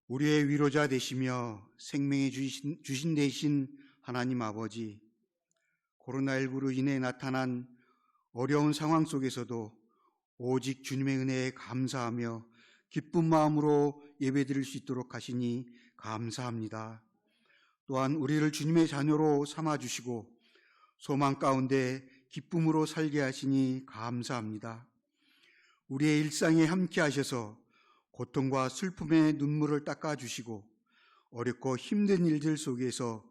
우리의 위로자 되시며 생명의 주신 되신 하나님 아버지, 코로나19로 인해 나타난 어려운 상황 속에서도 오직 주님의 은혜에 감사하며 기쁜 마음으로 예배드릴 수 있도록 하시니 감사합니다. 또한 우리를 주님의 자녀로 삼아주시고 소망 가운데 기쁨으로 살게 하시니 감사합니다. 우리의 일상에 함께 하셔서 고통과 슬픔의 눈물을 닦아주시고 어렵고 힘든 일들 속에서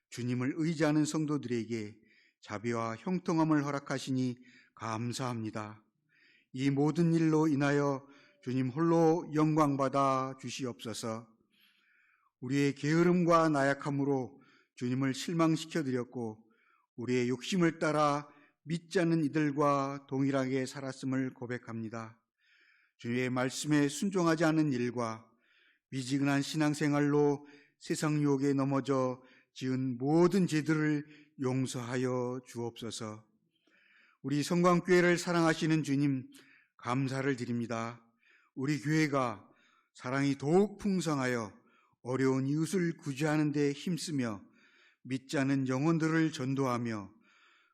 주님을 의지하는 성도들에게 자비와 형통함을 허락하시니 감사합니다. 이 모든 일로 인하여 주님 홀로 영광받아 주시옵소서. 우리의 게으름과 나약함으로 주님을 실망시켜드렸고 우리의 욕심을 따라 믿지 않는 이들과 동일하게 살았음을 고백합니다. 주님의 말씀에 순종하지 않은 일과 미지근한 신앙생활로 세상 유혹에 넘어져 지은 모든 죄들을 용서하여 주옵소서. 우리 성광교회를 사랑하시는 주님 감사를 드립니다. 우리 교회가 사랑이 더욱 풍성하여 어려운 이웃을 구제하는 데 힘쓰며 믿지 않는 영혼들을 전도하며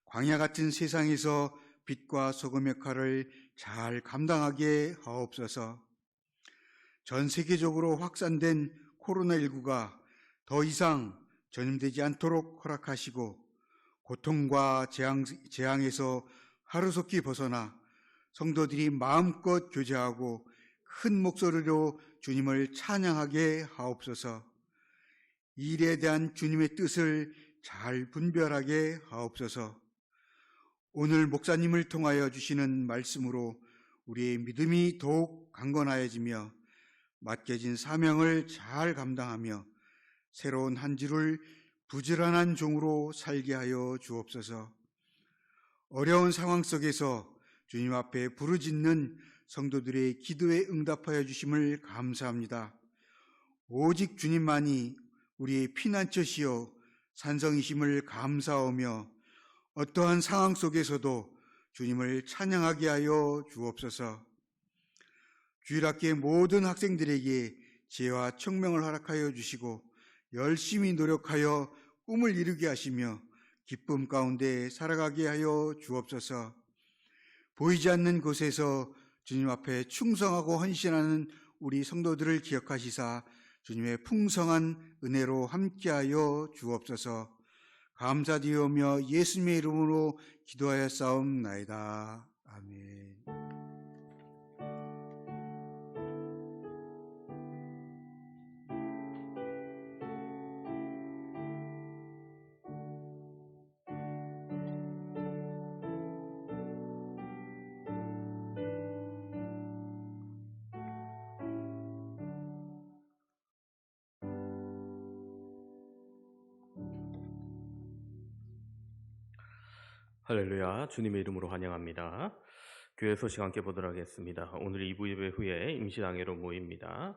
광야 같은 세상에서 빛과 소금 역할을 잘 감당하게 하옵소서. 전 세계적으로 확산된 코로나19가 더 이상 전염되지 않도록 허락하시고 고통과 재앙에서 하루속히 벗어나 성도들이 마음껏 교제하고 큰 목소리로 주님을 찬양하게 하옵소서. 이 일에 대한 주님의 뜻을 잘 분별하게 하옵소서. 오늘 목사님을 통하여 주시는 말씀으로 우리의 믿음이 더욱 강건하여지며 맡겨진 사명을 잘 감당하며 새로운 한 주를 부지런한 종으로 살게 하여 주옵소서. 어려운 상황 속에서 주님 앞에 부르짖는 성도들의 기도에 응답하여 주심을 감사합니다. 오직 주님만이 우리의 피난처시요 산성이심을 감사하며 어떠한 상황 속에서도 주님을 찬양하게 하여 주옵소서. 주일학교 모든 학생들에게 지혜와 청명을 허락하여 주시고 열심히 노력하여 꿈을 이루게 하시며 기쁨 가운데 살아가게 하여 주옵소서. 보이지 않는 곳에서 주님 앞에 충성하고 헌신하는 우리 성도들을 기억하시사 주님의 풍성한 은혜로 함께하여 주옵소서. 감사드리오며 예수님의 이름으로 기도하여 싸움나이다. 아멘. 할렐루야, 주님의 이름으로 환영합니다. 교회 소식 함께 보도록 하겠습니다. 오늘 2부 예배 후에 임시당회로 모입니다.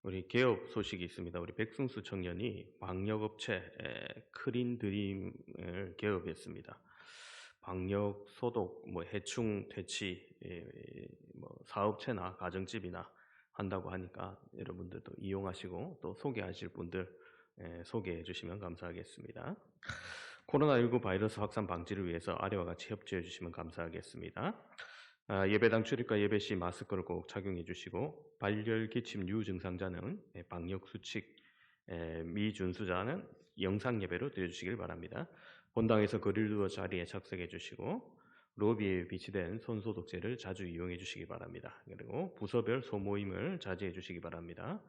우리 개업 소식이 있습니다. 우리 백승수 청년이 방역업체 크린 드림을 개업했습니다. 방역, 소독, 해충, 퇴치, 사업체나 가정집이나 한다고 하니까 여러분들도 이용하시고 또 소개하실 분들 소개해 주시면 감사하겠습니다. 코로나19 바이러스 확산 방지를 위해서 아래와 같이 협조해 주시면 감사하겠습니다. 예배당 출입과 예배 시 마스크를 꼭 착용해 주시고 발열, 기침, 유증상자는 방역 수칙 미준수자는 영상 예배로 드려주시길 바랍니다. 본당에서 거리를 두어 자리에 착석해 주시고 로비에 비치된 손소독제를 자주 이용해 주시기 바랍니다. 그리고 부서별 소모임을 자제해 주시기 바랍니다.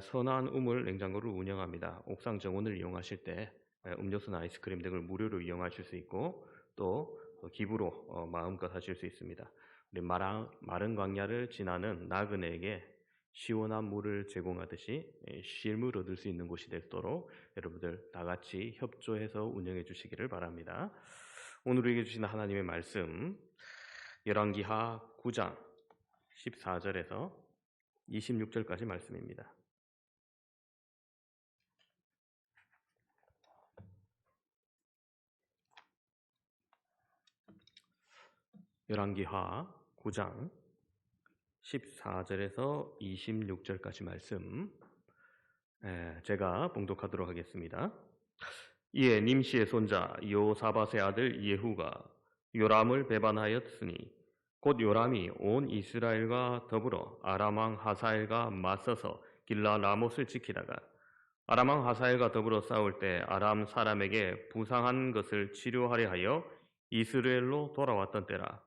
선한 우물 냉장고를 운영합니다. 옥상 정원을 이용하실 때 음료수나 아이스크림 등을 무료로 이용하실 수 있고 또 기부로 마음껏 하실 수 있습니다. 우리 마른 광야를 지나는 나그네에게 시원한 물을 제공하듯이 쉴물 얻을 수 있는 곳이 되도록 여러분들 다 같이 협조해서 운영해 주시기를 바랍니다. 오늘 우리에게 주시는 하나님의 말씀 열왕기하 9장 14절에서 26절까지 말씀입니다. 열왕기하 9장 14절에서 26절까지 말씀 제가 봉독하도록 하겠습니다. 이에 님시의 손자 여호사밧의 아들 예후가 요람을 배반하였으니 곧 요람이 온 이스라엘과 더불어 아람 왕 하사엘과 맞서서 길라 라못을 지키다가 아람 왕 하사엘과 더불어 싸울 때 아람 사람에게 부상한 것을 치료하려 하여 이스라엘로 돌아왔던 때라.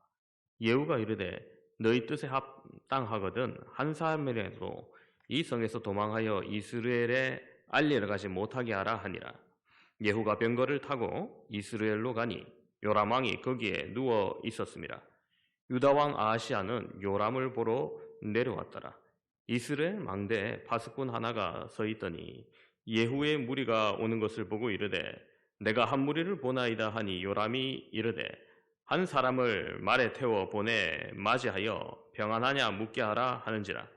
예후가 이르되 너희 뜻에 합당하거든 한 사람이라도 이 성에서 도망하여 이스라엘에 알리러 가지 못하게 하라 하니라. 예후가 병거를 타고 이스라엘로 가니 요람 왕이 거기에 누워 있었습니다. 유다 왕 아하시아는 요람을 보러 내려왔더라. 이스라엘 망대에 파수꾼 하나가 서 있더니 예후의 무리가 오는 것을 보고 이르되 내가 한 무리를 보나이다 하니 요람이 이르되 한 사람을 말에 태워 보내 맞이하여 평안하냐 묻게 하라 하는지라.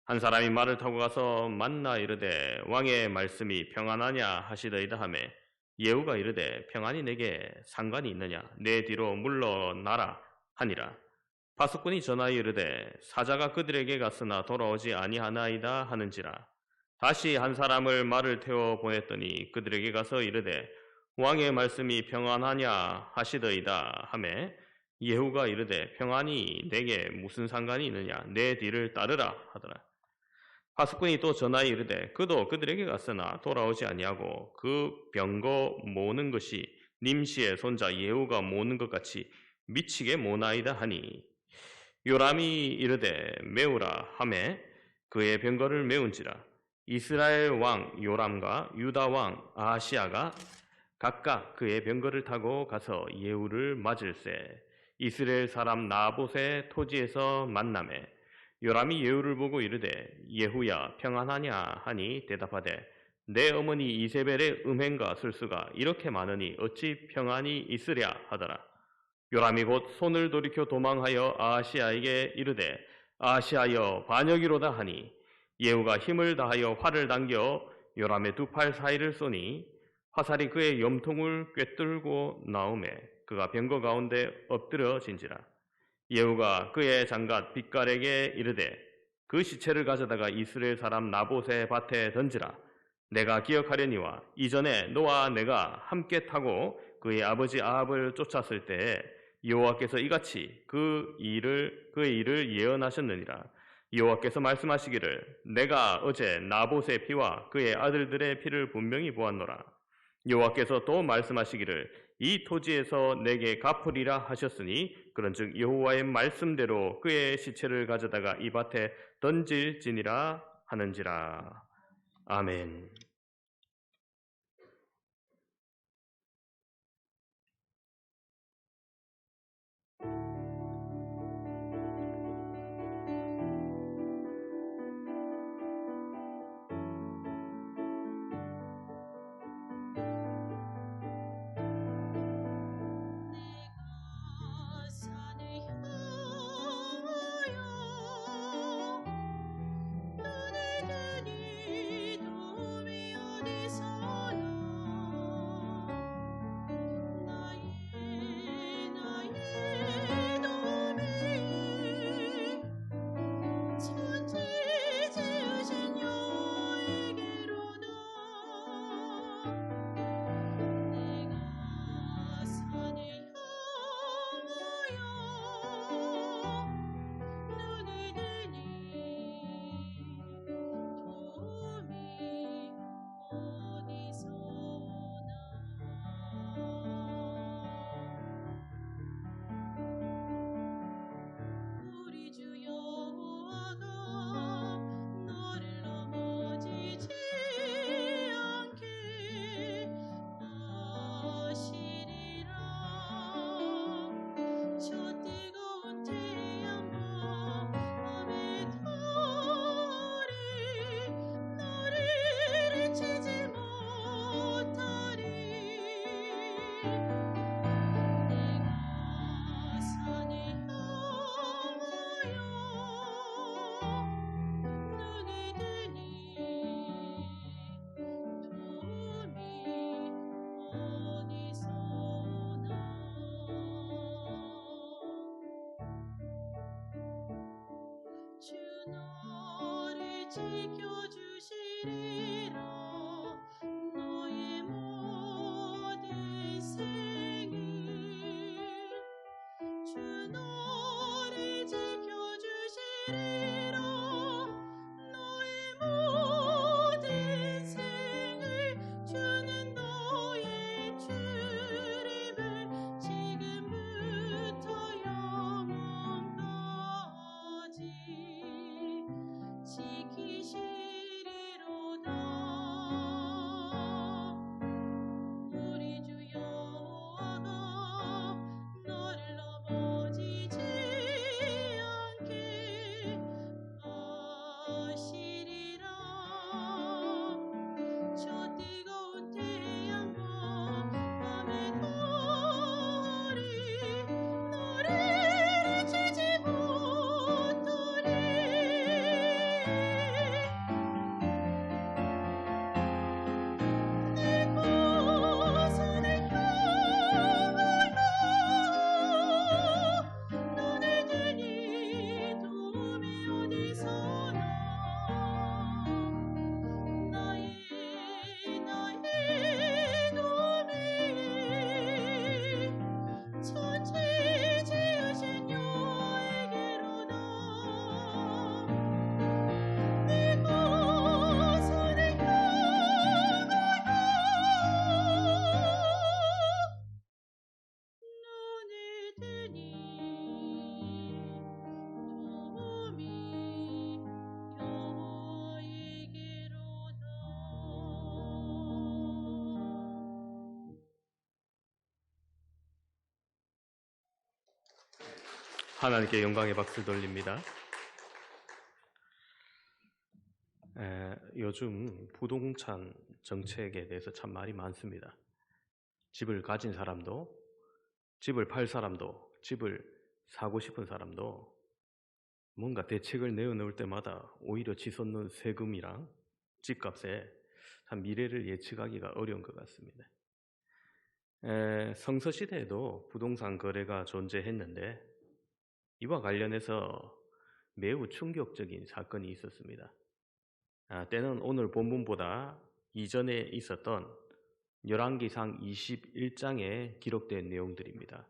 한 사람이 말을 타고 가서 만나 이르되 왕의 말씀이 평안하냐 하시더이다 하매 예후가 이르되 평안이 내게 상관이 있느냐 내 뒤로 물러나라 하니라. 파수꾼이 전하여 이르되 사자가 그들에게 갔으나 돌아오지 아니하나이다 하는지라. 다시 한 사람을 말을 태워 보냈더니 그들에게 가서 이르되 왕의 말씀이 평안하냐 하시더이다 하매 예후가 이르되 평안이 내게 무슨 상관이 있느냐 내 뒤를 따르라 하더라. 파수꾼이 또 전하여 이르되 그도 그들에게 갔으나 돌아오지 아니하고 그 병거 모는 것이 님시의 손자 예후가 모는 것 같이 미치게 모나이다 하니 요람이 이르되 메우라 하매 그의 병거를 메운지라. 이스라엘 왕 요람과 유다 왕 아하시아가 각각 그의 병거를 타고 가서 예후를 맞을세 이스라엘 사람 나봇의 토지에서 만나매 요람이 예후를 보고 이르되 예후야 평안하냐 하니 대답하되 내 어머니 이세벨의 음행과 술수가 이렇게 많으니 어찌 평안이 있으랴 하더라. 요람이 곧 손을 돌이켜 도망하여 아하시아에게 이르되 아하시아여 반역이로다 하니 예후가 힘을 다하여 활을 당겨 요람의 두 팔 사이를 쏘니 화살이 그의 염통을 꿰뚫고 나오매 그가 병거 가운데 엎드려진지라. 예후가 그의 장gat 빛깔에게 이르되 그 시체를 가져다가 이스라엘 사람 나봇의 밭에 던지라. 내가 기억하려니와 이전에 너와 내가 함께 타고 그의 아버지 아합을 쫓았을 때에 여호와께서 이같이 그의 일을 예언하셨느니라. 여호와께서 말씀하시기를 내가 어제 나봇의 피와 그의 아들들의 피를 분명히 보았노라. 여호와께서 또 말씀하시기를 이 토지에서 내게 갚으리라 하셨으니 그런즉 여호와의 말씀대로 그의 시체를 가져다가 이 밭에 던질지니라 하는지라. 아멘. 주 너를 지켜주시 너의 모든 생을 주 너를 지켜주시리라. 너의 모든 생을 주는 너의 출입을 지금부터 영원까지 지키시리로다. 우리 주 여호와가 너를 넘어지지 않게 하시리라. 저 뜨거운 태양과 밤의 달이 너를 지지 못하리. 내 고선을 향하여 눈을 뜨니 도움이 어디서나. 나의 도움이 천지 지으신 여에게로다. 내 고선을 향하여 눈을 뜨니 도움이 여에게로다. 하나님께 영광의 박수 돌립니다. 요즘 부동산 정책에 대해서 참 말이 많습니다. 집을 가진 사람도, 집을 팔 사람도, 집을 사고 싶은 사람도 뭔가 대책을 내어놓을 때마다 오히려 치솟는 세금이랑 집값에 참 미래를 예측하기가 어려운 것 같습니다. 성서시대에도 부동산 거래가 존재했는데 이와 관련해서 매우 충격적인 사건이 있었습니다. 때는 오늘 본문보다 이전에 있었던 열왕기상 21장에 기록된 내용들입니다.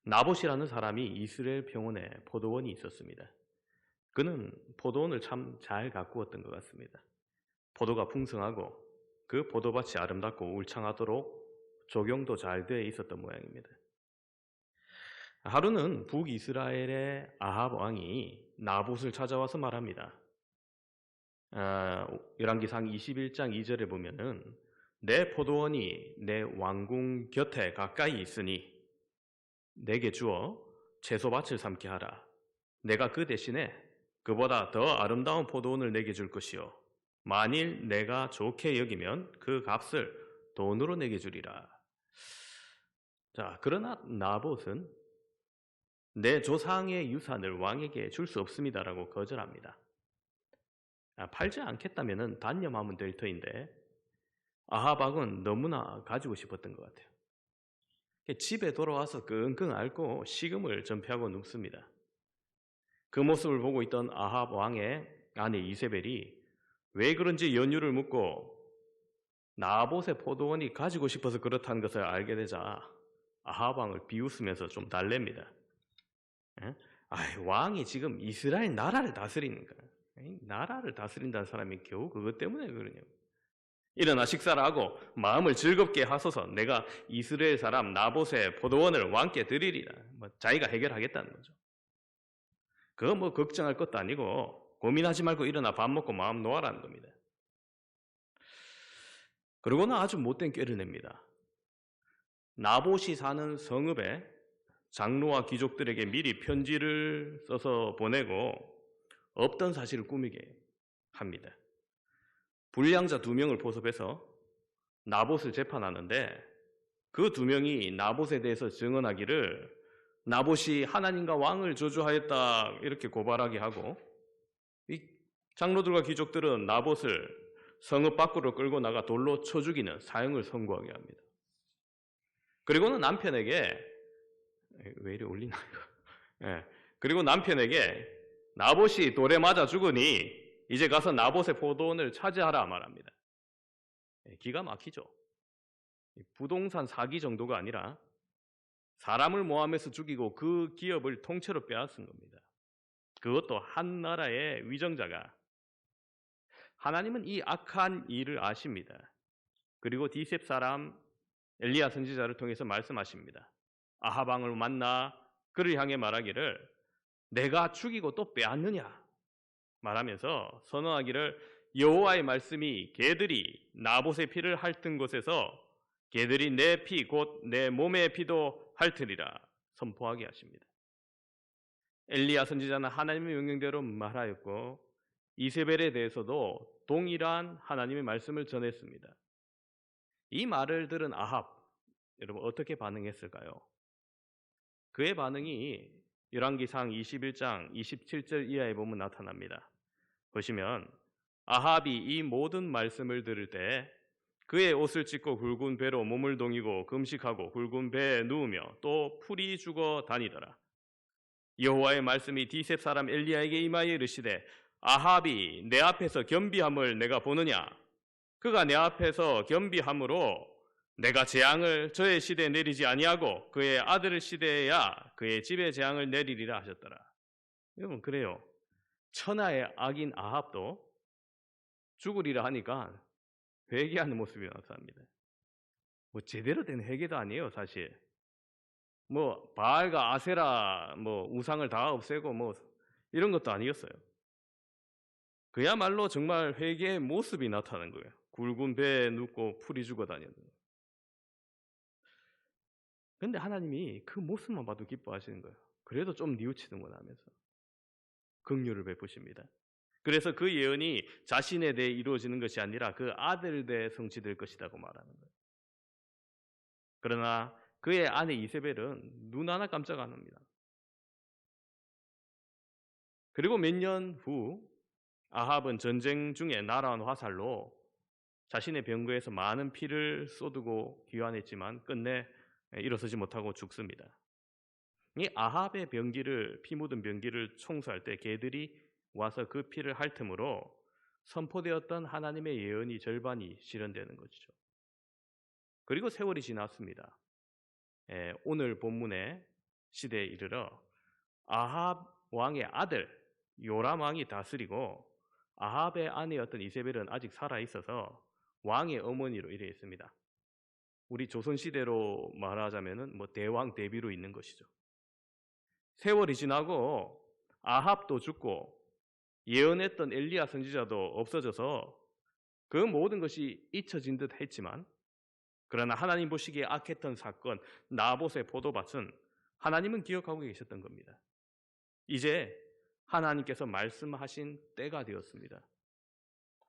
나봇이라는 사람이 이스라엘 평원에 포도원이 있었습니다. 그는 포도원을 참 잘 가꾸었던 것 같습니다. 포도가 풍성하고 그 포도밭이 아름답고 울창하도록 조경도 잘 되어 있었던 모양입니다. 하루는 북이스라엘의 아합 왕이 나봇을 찾아와서 말합니다. 열왕기상 21장 2절에 보면은 내 포도원이 내 왕궁 곁에 가까이 있으니 내게 주어 채소밭을 삼게 하라. 내가 그 대신에 그보다 더 아름다운 포도원을 내게 줄 것이요 만일 내가 좋게 여기면 그 값을 돈으로 내게 주리라. 자, 그러나 나봇은 내 조상의 유산을 왕에게 줄 수 없습니다라고 거절합니다. 팔지 않겠다면 단념하면 될 터인데 아합 왕은 너무나 가지고 싶었던 것 같아요. 집에 돌아와서 끙끙 앓고 식음을 전폐하고 눕습니다. 그 모습을 보고 있던 아합 왕의 아내 이세벨이 왜 그런지 연유를 묻고 나봇의 포도원이 가지고 싶어서 그렇다는 것을 알게 되자 아합 왕을 비웃으면서 좀 달랩니다. 왕이 지금 이스라엘 나라를 다스리는 거야. 나라를 다스린다는 사람이 겨우 그것 때문에 그러냐고. 일어나 식사를 하고 마음을 즐겁게 하소서. 내가 이스라엘 사람 나봇의 포도원을 왕께 드리리라. 자기가 해결하겠다는 거죠. 그거 걱정할 것도 아니고 고민하지 말고 일어나 밥 먹고 마음 놓아라는 겁니다. 그러고는 아주 못된 꾀를 냅니다. 나봇이 사는 성읍에 장로와 귀족들에게 미리 편지를 써서 보내고 없던 사실을 꾸미게 합니다. 불량자 2명을 포섭해서 나봇을 재판하는데 그 2명이 나봇에 대해서 증언하기를 나봇이 하나님과 왕을 저주하였다 이렇게 고발하게 하고 이 장로들과 귀족들은 나봇을 성읍 밖으로 끌고 나가 돌로 쳐 죽이는 사형을 선고하게 합니다. 그리고는 남편에게 왜 이리 올리나요? 그리고 남편에게 나봇이 돌에 맞아 죽으니 이제 가서 나봇의 포도원을 차지하라 말합니다. 기가 막히죠. 부동산 사기 정도가 아니라 사람을 모함해서 죽이고 그 기업을 통째로 빼앗은 겁니다. 그것도 한 나라의 위정자가. 하나님은 이 악한 일을 아십니다. 그리고 디셉 사람 엘리야 선지자를 통해서 말씀하십니다. 아합 왕을 만나 그를 향해 말하기를 내가 죽이고 또 빼앗느냐 말하면서 선언하기를 여호와의 말씀이 개들이 나봇의 피를 핥은 곳에서 개들이 내 피 곧 내 몸의 피도 핥으리라 선포하게 하십니다. 엘리야 선지자는 하나님의 명령대로 말하였고 이세벨에 대해서도 동일한 하나님의 말씀을 전했습니다. 이 말을 들은 아합, 여러분 어떻게 반응했을까요? 그의 반응이 열왕기상 21장 27절 이하에 보면 나타납니다. 보시면 아합이 이 모든 말씀을 들을 때 그의 옷을 찢고 굵은 배로 몸을 동이고 금식하고 굵은 배에 누우며 또 풀이 죽어 다니더라. 여호와의 말씀이 디셉 사람 엘리야에게 임하여 이르시되 아합이 내 앞에서 겸비함을 내가 보느냐? 그가 내 앞에서 겸비함으로 내가 재앙을 저의 시대에 내리지 아니하고 그의 아들 시대에야 그의 집에 재앙을 내리리라 하셨더라. 여러분 그래요. 천하의 악인 아합도 죽으리라 하니까 회개하는 모습이 나타납니다. 뭐 제대로 된 회개도 아니에요, 사실. 뭐 바알과 아세라 뭐 우상을 다 없애고 뭐 이런 것도 아니었어요. 그야말로 정말 회개의 모습이 나타나는 거예요. 굵은 배에 눕고 풀이 죽어 다니는 거예요. 그런데 하나님이 그 모습만 봐도 기뻐하시는 거예요. 그래도 좀 뉘우치는구나 하면서 긍휼을 베푸십니다. 그래서 그 예언이 자신에 대해 이루어지는 것이 아니라 그 아들에 대해 성취될 것이라고 말하는 거예요. 그러나 그의 아내 이세벨은 눈 하나 깜짝 안 합니다. 그리고 몇 년 후 아합은 전쟁 중에 날아온 화살로 자신의 병거에서 많은 피를 쏟고 귀환했지만 끝내 일어서지 못하고 죽습니다. 이 아합의 병기를 피 묻은 병기를 청소할 때 개들이 와서 그 피를 핥음으로 선포되었던 하나님의 예언이 절반이 실현되는 것이죠. 그리고 세월이 지났습니다. 오늘 본문의 시대에 이르러 아합 왕의 아들 요람 왕이 다스리고 아합의 아내였던 이세벨은 아직 살아 있어서 왕의 어머니로 이래 있습니다. 우리 조선 시대로 말하자면은 뭐 대왕 대비로 있는 것이죠. 세월이 지나고 아합도 죽고 예언했던 엘리야 선지자도 없어져서 그 모든 것이 잊혀진 듯 했지만 그러나 하나님 보시기에 악했던 사건 나봇의 포도밭은 하나님은 기억하고 계셨던 겁니다. 이제 하나님께서 말씀하신 때가 되었습니다.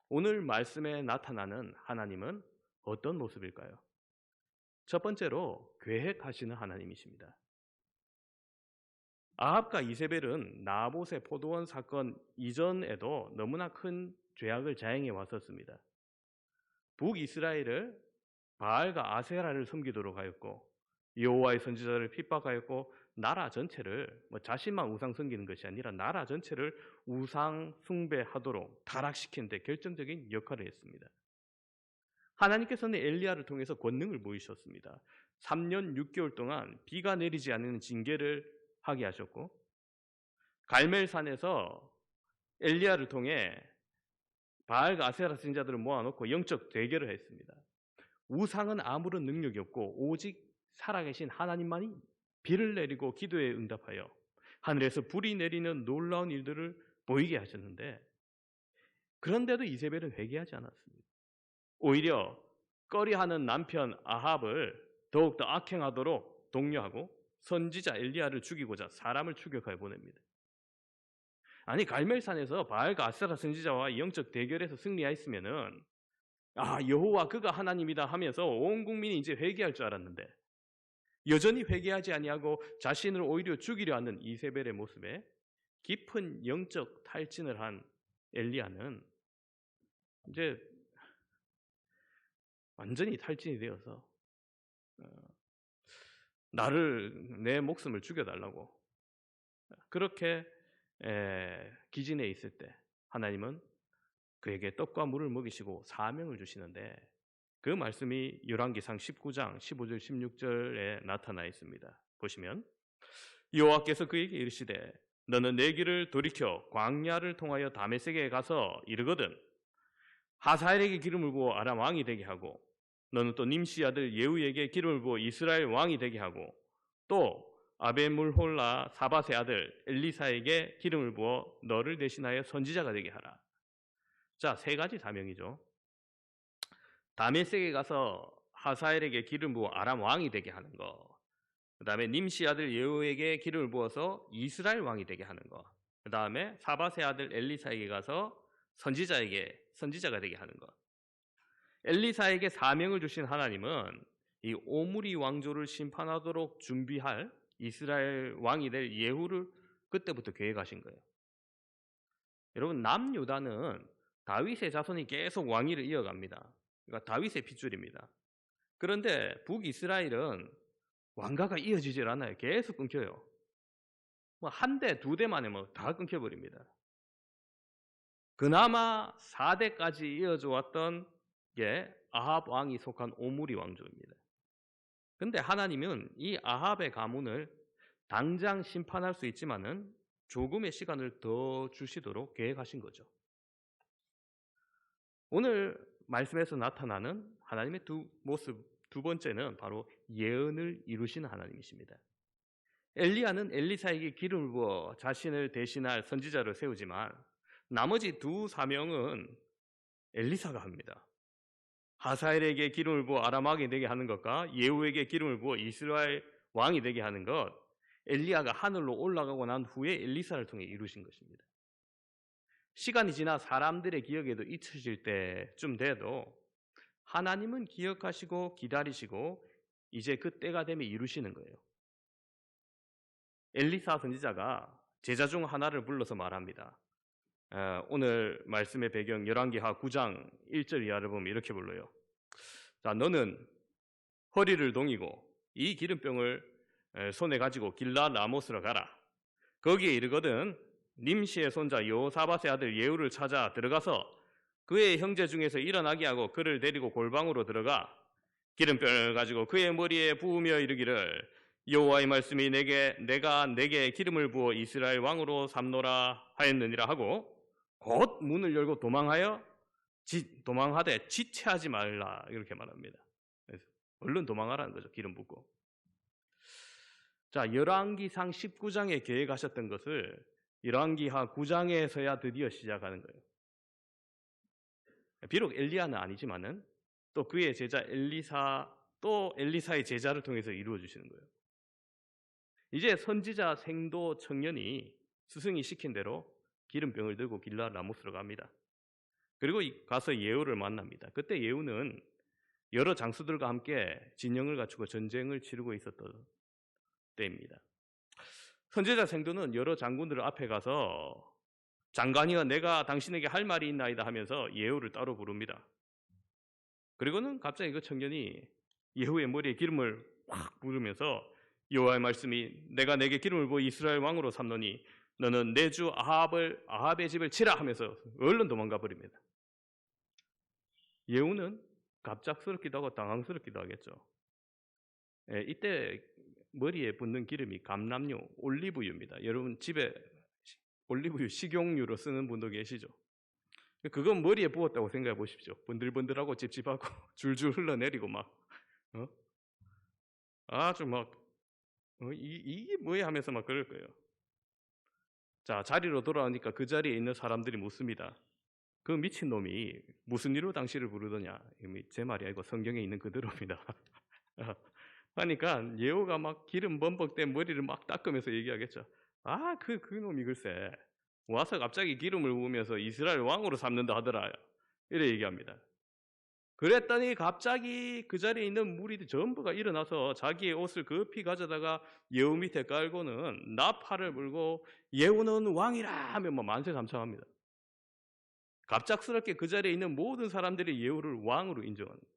오늘 말씀에 나타나는 하나님은 어떤 모습일까요? 첫 번째로 계획하시는 하나님이십니다. 아합과 이세벨은 나봇의 포도원 사건 이전에도 너무나 큰 죄악을 자행해 왔었습니다. 북이스라엘을 바알과 아세라를 섬기도록 하였고 여호와의 선지자를 핍박하였고 나라 전체를 자신만 우상 섬기는 것이 아니라 나라 전체를 우상 숭배하도록 타락시키는 데 결정적인 역할을 했습니다. 하나님께서는 엘리야를 통해서 권능을 보이셨습니다. 3년 6개월 동안 비가 내리지 않는 징계를 하게 하셨고 갈멜산에서 엘리야를 통해 바알과 아세라 선지자들을 모아놓고 영적 대결을 했습니다. 우상은 아무런 능력이 없고 오직 살아계신 하나님만이 비를 내리고 기도에 응답하여 하늘에서 불이 내리는 놀라운 일들을 보이게 하셨는데 그런데도 이세벨은 회개하지 않았습니다. 오히려 꺼리하는 남편 아합을 더욱더 악행하도록 독려하고 선지자 엘리야를 죽이고자 사람을 추격하여 보냅니다. 아니 갈멜산에서 바알과 아세라 선지자와 영적 대결에서 승리하였으면은 여호와 그가 하나님이다 하면서 온 국민이 이제 회개할 줄 알았는데 여전히 회개하지 아니하고 자신을 오히려 죽이려 하는 이세벨의 모습에 깊은 영적 탈진을 한 엘리야는 이제 완전히 탈진이 되어서 내 목숨을 죽여달라고 그렇게 기진해 있을 때 하나님은 그에게 떡과 물을 먹이시고 사명을 주시는데 그 말씀이 열왕기상 19장 15절 16절에 나타나 있습니다. 보시면 여호와께서 그에게 이르시되 너는 내 길을 돌이켜 광야를 통하여 다메섹에 가서 이르거든 하사엘에게 기름을 부어 아람 왕이 되게 하고 너는 또 님시 아들 예후에게 기름을 부어 이스라엘 왕이 되게 하고 또 아베물홀라 사밧의 아들 엘리사에게 기름을 부어 너를 대신하여 선지자가 되게 하라. 자, 세 가지 사명이죠. 다메섹에 가서 하사엘에게 기름 부어 아람 왕이 되게 하는 거. 그 다음에 님시 아들 예후에게 기름을 부어서 이스라엘 왕이 되게 하는 거. 그 다음에 사밧의 아들 엘리사에게 가서 선지자가 되게 하는 것. 엘리사에게 사명을 주신 하나님은 이 오므리 왕조를 심판하도록 준비할 이스라엘 왕이 될 예후를 그때부터 계획하신 거예요. 여러분, 남유다는 다윗의 자손이 계속 왕위를 이어갑니다. 그러니까 다윗의 핏줄입니다. 그런데 북이스라엘은 왕가가 이어지질 않아요. 계속 끊겨요. 뭐 한 대, 두 대 만에 뭐 다 끊겨버립니다. 그나마 4대까지 이어져 왔던 게 아합 왕이 속한 오므리 왕조입니다. 근데 하나님은 이 아합의 가문을 당장 심판할 수 있지만은 조금의 시간을 더 주시도록 계획하신 거죠. 오늘 말씀에서 나타나는 하나님의 두 번째는 바로 예언을 이루시는 하나님이십니다. 엘리야는 엘리사에게 기름을 부어 자신을 대신할 선지자를 세우지만 나머지 두 사명은 엘리사가 합니다. 하사엘에게 기름을 부어 아람 왕이 되게 하는 것과 예후에게 기름을 부어 이스라엘 왕이 되게 하는 것, 엘리야가 하늘로 올라가고 난 후에 엘리사를 통해 이루신 것입니다. 시간이 지나 사람들의 기억에도 잊혀질 때쯤 돼도 하나님은 기억하시고 기다리시고 이제 그 때가 되면 이루시는 거예요. 엘리사 선지자가 제자 중 하나를 불러서 말합니다. 오늘 말씀의 배경 열왕기하 9장 1절 이하를 보면 이렇게 불러요. 자, 너는 허리를 동이고 이 기름병을 손에 가지고 길라 라모스로 가라. 거기에 이르거든 님시의 손자 여호사밧의 아들 예후를 찾아 들어가서 그의 형제 중에서 일어나게 하고 그를 데리고 골방으로 들어가 기름병을 가지고 그의 머리에 부으며 이르기를 여호와의 말씀이 내가 내게 기름을 부어 이스라엘 왕으로 삼노라 하였느니라 하고 곧 문을 열고 도망하되 지체하지 말라 이렇게 말합니다. 그래서 얼른 도망하라는 거죠. 기름 붓고. 자, 열왕기상 19장에 계획하셨던 것을 열왕기하 9장에서야 드디어 시작하는 거예요. 비록 엘리야는 아니지만은 또 그의 제자 엘리사의 제자를 통해서 이루어 주시는 거예요. 이제 선지자 생도 청년이 스승이 시킨 대로 기름병을 들고 길라 라모스로 갑니다. 그리고 가서 예후를 만납니다. 그때 예후는 여러 장수들과 함께 진영을 갖추고 전쟁을 치르고 있었던 때입니다. 선지자 생도는 여러 장군들 앞에 가서 장관이여 내가 당신에게 할 말이 있나이다 하면서 예후를 따로 부릅니다. 그리고는 갑자기 그 청년이 예후의 머리에 기름을 확 부으면서 여호와의 말씀이 내가 내게 기름을 부어 이스라엘 왕으로 삼노니 너는 내 주 아합의 집을 치라 하면서 얼른 도망가 버립니다. 예후는 갑작스럽기도 하고 당황스럽기도 하겠죠. 이때 머리에 붓는 기름이 감람유, 올리브유입니다. 여러분 집에 올리브유 식용유로 쓰는 분도 계시죠? 그건 머리에 부었다고 생각해 보십시오. 번들번들하고 찝찝하고 줄줄 흘러내리고 아주 이게 뭐야 하면서 막 그럴 거예요. 자, 자리로 돌아오니까 그 자리에 있는 사람들이 묻습니다. 그 미친놈이 무슨 일로 당신을 부르더냐? 제 말이 아니고 성경에 있는 그대로입니다. 하니까 예후가 막 기름 범벅된 머리를 막 닦으면서 얘기하겠죠. 그 놈이 글쎄 와서 갑자기 기름을 부으면서 이스라엘 왕으로 삼는다 하더라. 이래 얘기합니다. 그랬더니 갑자기 그 자리에 있는 무리들 전부가 일어나서 자기의 옷을 급히 가져다가 예후 밑에 깔고는 나팔을 불고 예후는 왕이라 하면 만세삼창합니다. 갑작스럽게 그 자리에 있는 모든 사람들이 예후를 왕으로 인정합니다.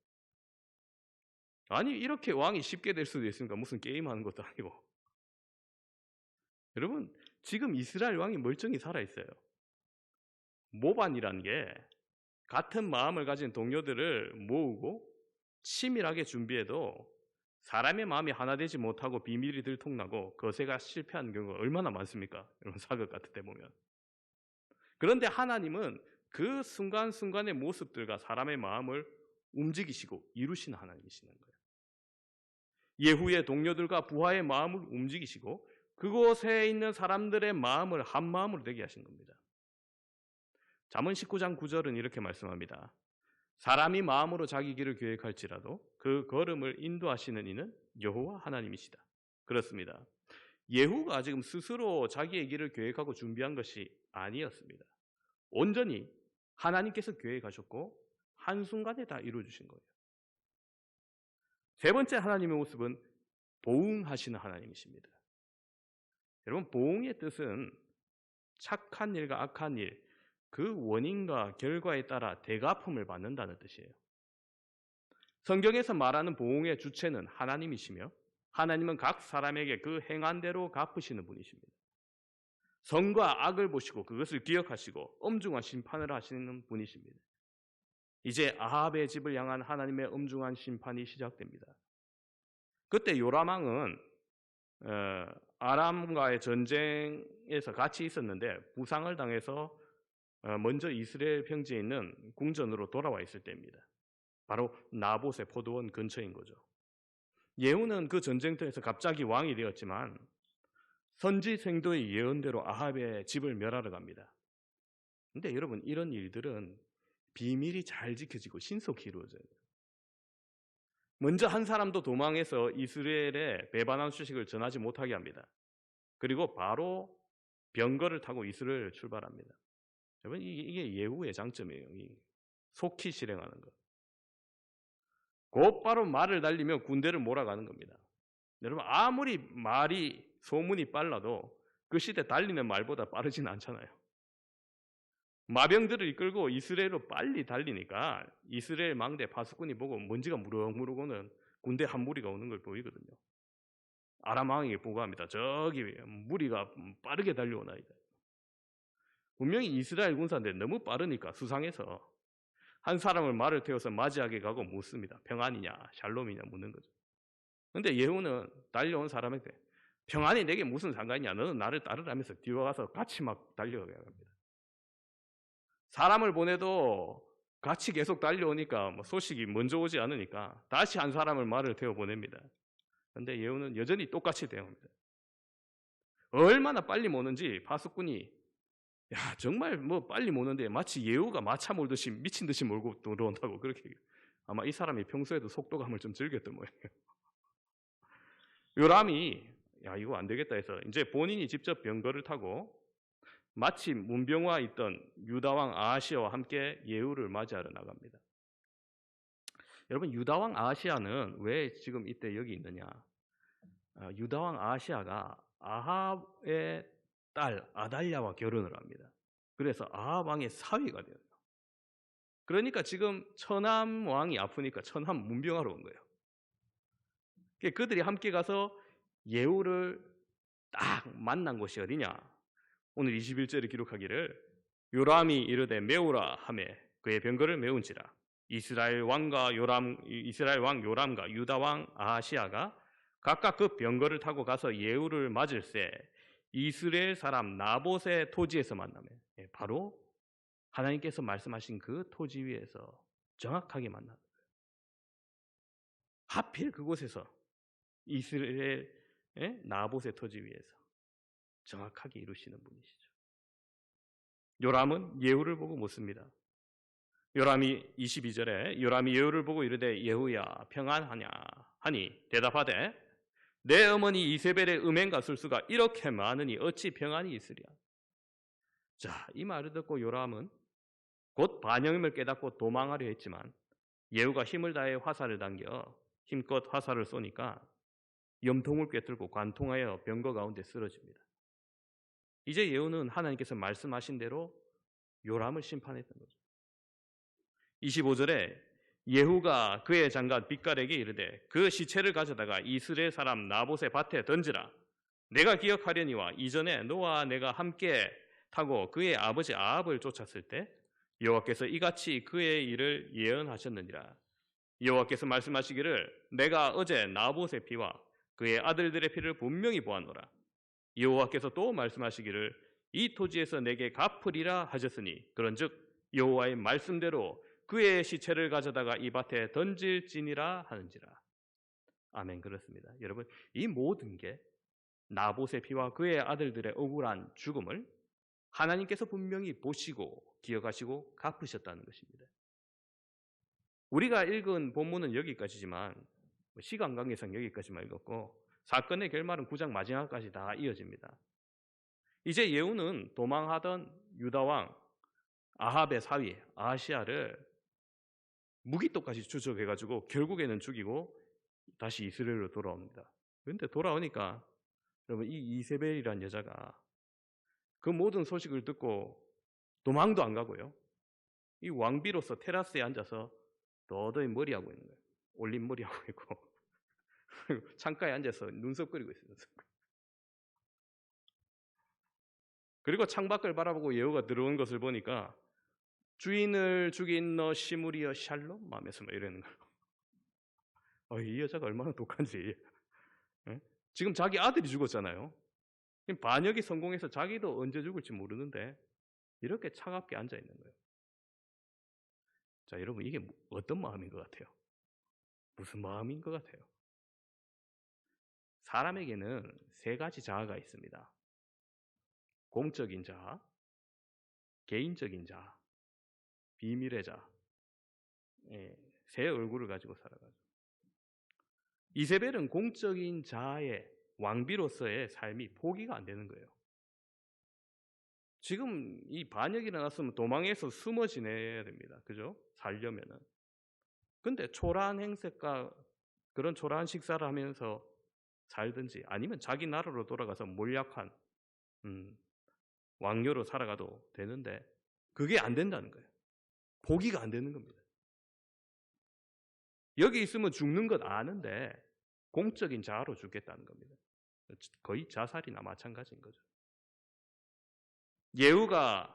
아니 이렇게 왕이 쉽게 될 수도 있습니까? 무슨 게임하는 것도 아니고. 여러분 지금 이스라엘 왕이 멀쩡히 살아있어요. 모반이라는 게 같은 마음을 가진 동료들을 모으고 치밀하게 준비해도 사람의 마음이 하나 되지 못하고 비밀이 들통나고 거세가 실패하는 경우가 얼마나 많습니까? 이런 사극 같은 데 보면. 그런데 하나님은 그 순간순간의 모습들과 사람의 마음을 움직이시고 이루시는 하나님이시는 거예요. 예후의 동료들과 부하의 마음을 움직이시고 그곳에 있는 사람들의 마음을 한 마음으로 되게 하신 겁니다. 잠언 19장 9절은 이렇게 말씀합니다. 사람이 마음으로 자기 길을 계획할지라도 그 걸음을 인도하시는 이는 여호와 하나님이시다. 그렇습니다. 예후가 지금 스스로 자기의 길을 계획하고 준비한 것이 아니었습니다. 온전히 하나님께서 계획하셨고 한순간에 다 이루어주신 거예요. 세 번째 하나님의 모습은 보응하시는 하나님이십니다. 여러분, 보응의 뜻은 착한 일과 악한 일, 그 원인과 결과에 따라 대가품을 받는다는 뜻이에요. 성경에서 말하는 보응의 주체는 하나님이시며 하나님은 각 사람에게 그 행한 대로 갚으시는 분이십니다. 선과 악을 보시고 그것을 기억하시고 엄중한 심판을 하시는 분이십니다. 이제 아합의 집을 향한 하나님의 엄중한 심판이 시작됩니다. 그때 요람 왕은 아람과의 전쟁에서 같이 있었는데 부상을 당해서 먼저 이스라엘 평지에 있는 궁전으로 돌아와 있을 때입니다. 바로 나봇의 포도원 근처인 거죠. 예후는 그 전쟁터에서 갑자기 왕이 되었지만 선지생도의 예언대로 아합의 집을 멸하러 갑니다. 근데 여러분, 이런 일들은 비밀이 잘 지켜지고 신속히 이루어져요. 먼저 한 사람도 도망해서 이스라엘에 배반한 소식을 전하지 못하게 합니다. 그리고 바로 병거를 타고 이스라엘을 출발합니다. 여러분, 이게 예후의 장점이에요. 속히 실행하는 것. 곧바로 말을 달리며 군대를 몰아가는 겁니다. 여러분, 아무리 소문이 빨라도 그 시대 달리는 말보다 빠르진 않잖아요. 마병들을 이끌고 이스라엘로 빨리 달리니까 이스라엘 망대 파수꾼이 보고 먼지가 무럭무럭 오는 군대 한 무리가 오는 걸 보이거든요. 아람 왕에게 보고합니다. 저기 무리가 빠르게 달려오나이다. 분명히 이스라엘 군사인데 너무 빠르니까 수상해서 한 사람을 말을 태워서 맞이하게 가고 묻습니다. 평안이냐 샬롬이냐 묻는 거죠. 그런데 예후는 달려온 사람에게 평안이 내게 무슨 상관이냐, 너는 나를 따르라면서 뛰어가서 같이 막 달려가게 합니다. 사람을 보내도 같이 계속 달려오니까 소식이 먼저 오지 않으니까 다시 한 사람을 말을 태워 보냅니다. 그런데 예후는 여전히 똑같이 대응합니다. 얼마나 빨리 모는지 파수꾼이 정말 빨리 모는데 마치 예후가 마차 몰듯이 미친 듯이 몰고 들어온다고 그렇게 아마 이 사람이 평소에도 속도감을 좀 즐겼던 모양이에요. 요람이 이거 안 되겠다 해서 이제 본인이 직접 병거를 타고 마침 문병와 있던 유다왕 아하시아와 함께 예후를 맞이하러 나갑니다. 여러분, 유다왕 아하시아는 왜 지금 이때 여기 있느냐? 유다왕 아하시아가 아합의 딸 아달랴와 결혼을 합니다. 그래서 아합 왕의 사위가 돼요. 그러니까 지금 처남 왕이 아프니까 처남 문병하러 온 거예요. 그들이 함께 가서 예후를 딱 만난 곳이 어디냐? 오늘 21절에 기록하기를 요람이 이르되 메우라 하매 그의 병거를 메운지라. 이스라엘 왕 요람과 유다 왕 아하시아가 각각 그 병거를 타고 가서 예후를 맞을새 이스라엘 사람 나봇의 토지에서 만나며, 바로 하나님께서 말씀하신 그 토지 위에서 정확하게 만나는 거예요. 하필 그곳에서 이스라엘 나봇의 토지 위에서 정확하게 이루시는 분이시죠. 요람은 예후를 보고 묻습니다. 요람이 22절에 요람이 예후를 보고 이르되 예후야 평안하냐 하니 대답하되 내 어머니 이세벨의 음행과 술수가 이렇게 많으니 어찌 평안이 있으랴. 자, 이 말을 듣고 요람은 곧 반영임을 깨닫고 도망하려 했지만 예후가 힘을 다해 화살을 당겨 힘껏 화살을 쏘니까 염통을 꿰뚫고 관통하여 병거 가운데 쓰러집니다. 이제 예후는 하나님께서 말씀하신 대로 요람을 심판했던 거죠. 25절에 예후가 그의 장관 빗갈에게 이르되 그 시체를 가져다가 이스라엘 사람 나봇의 밭에 던지라. 내가 기억하려니와 이전에 너와 내가 함께 타고 그의 아버지 아합을 쫓았을 때 여호와께서 이같이 그의 일을 예언하셨느니라. 여호와께서 말씀하시기를 내가 어제 나봇의 피와 그의 아들들의 피를 분명히 보았노라. 여호와께서 또 말씀하시기를 이 토지에서 내게 갚으리라 하셨으니 그런즉 여호와의 말씀대로 그의 시체를 가져다가 이 밭에 던질지니라 하는지라. 아멘. 그렇습니다. 여러분, 이 모든 게 나봇의 피와 그의 아들들의 억울한 죽음을 하나님께서 분명히 보시고 기억하시고 갚으셨다는 것입니다. 우리가 읽은 본문은 여기까지지만 시간 관계상 여기까지만 읽었고 사건의 결말은 9장 마지막까지 다 이어집니다. 이제 예후는 도망하던 유다왕 아합의 사위 아하시야를 무기토까지 추적해가지고 결국에는 죽이고 다시 이스라엘로 돌아옵니다. 그런데 돌아오니까 여러분, 이 이세벨이라는 여자가 그 모든 소식을 듣고 도망도 안 가고요. 이 왕비로서 테라스에 앉아서 너도의 머리하고 있는 거예요. 올린 머리하고 있고 창가에 앉아서 눈썹거리고 있어요. 그리고 창밖을 바라보고 예후가 들어온 것을 보니까 주인을 죽인 너 시므리여 샬롬 하면서 막 이러는 거예요. 이 여자가 얼마나 독한지. 지금 자기 아들이 죽었잖아요. 반역이 성공해서 자기도 언제 죽을지 모르는데 이렇게 차갑게 앉아 있는 거예요. 자, 여러분, 이게 어떤 마음인 것 같아요? 무슨 마음인 것 같아요? 사람에게는 세 가지 자아가 있습니다. 공적인 자아, 개인적인 자아, 비밀의 자아. 세 얼굴을 가지고 살아가죠. 이세벨은 공적인 자아의 왕비로서의 삶이 포기가 안 되는 거예요. 지금 이 반역이 일어났으면 도망해서 숨어 지내야 됩니다. 그죠? 살려면은. 근데 초라한 행색과 그런 초라한 식사를 하면서 살든지 아니면 자기 나라로 돌아가서 몰약한 왕녀로 살아가도 되는데 그게 안 된다는 거예요. 포기가 안 되는 겁니다. 여기 있으면 죽는 것 아는데 공적인 자아로 죽겠다는 겁니다. 거의 자살이나 마찬가지인 거죠. 예후가